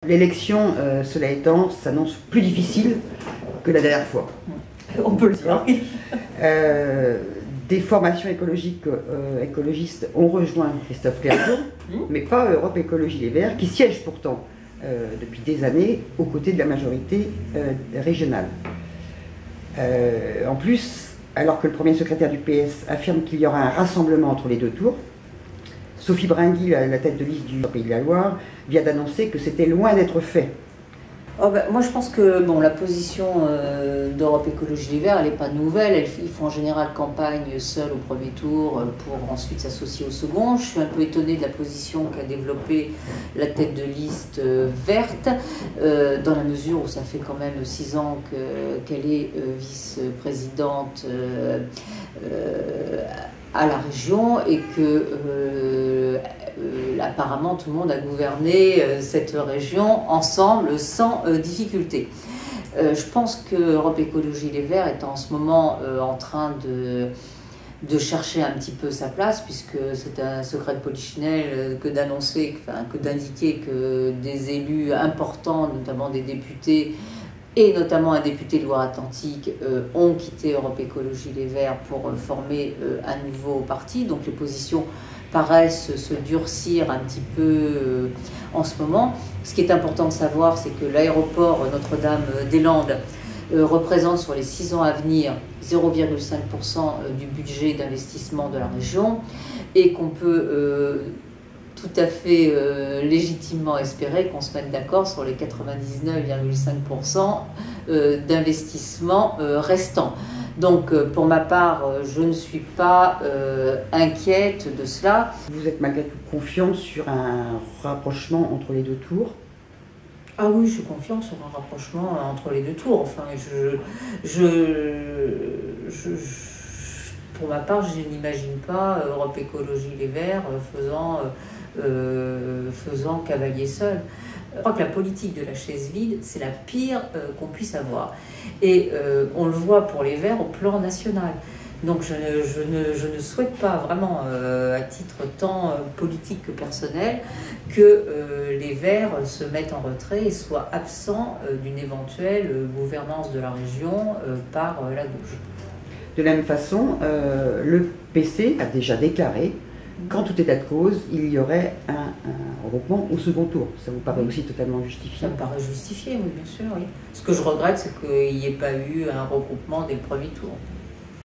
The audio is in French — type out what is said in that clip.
L'élection, cela étant, s'annonce plus difficile que la dernière fois. On peut le dire. Des formations écologistes ont rejoint Christophe Clergeau, mais pas Europe Écologie Les Verts, qui siège pourtant depuis des années aux côtés de la majorité régionale. En plus, alors que le premier secrétaire du PS affirme qu'il y aura un rassemblement entre les deux tours, Sophie Bringuil, la tête de liste du Pays de la Loire, vient d'annoncer que c'était loin d'être fait. Oh ben, moi je pense que bon, la position d'Europe Écologie Les Verts, elle n'est pas nouvelle. Ils font en général campagne seuls au premier tour pour ensuite s'associer au second. Je suis un peu étonnée de la position qu'a développée la tête de liste verte, dans la mesure où ça fait quand même 6 ans qu'elle est vice-présidente à la région et que apparemment tout le monde a gouverné cette région ensemble sans difficulté. Je pense que Europe Écologie Les Verts est en ce moment en train de chercher un petit peu sa place, puisque c'est un secret de polichinelle que d'annoncer, que d'indiquer que des élus importants, notamment des députés, et notamment un député de Loire-Atlantique, ont quitté Europe Écologie Les Verts pour former un nouveau parti. Donc les positions paraissent se durcir un petit peu en ce moment. Ce qui est important de savoir, c'est que l'aéroport Notre-Dame-des-Landes représente sur les 6 ans à venir 0,5% du budget d'investissement de la région et qu'on peut tout à fait légitimement espérer qu'on se mette d'accord sur les 99,5% d'investissement restants. Donc pour ma part, je ne suis pas inquiète de cela. Vous êtes malgré tout confiante sur un rapprochement entre les deux tours? Ah oui, je suis confiante sur un rapprochement entre les deux tours. Enfin, pour ma part, je n'imagine pas Europe Écologie Les Verts faisant cavalier seul. Je crois que la politique de la chaise vide, c'est la pire qu'on puisse avoir. Et on le voit pour les Verts au plan national. Donc je ne souhaite pas vraiment, à titre tant politique que personnel, que les Verts se mettent en retrait et soient absents d'une éventuelle gouvernance de la région par la gauche. De la même façon, le PC a déjà déclaré qu'en tout état de cause, il y aurait un regroupement au second tour. Ça vous paraît aussi totalement justifié? Ça me paraît justifié, oui, bien sûr. Oui. Ce que je regrette, c'est qu'il n'y ait pas eu un regroupement dès le premier tour.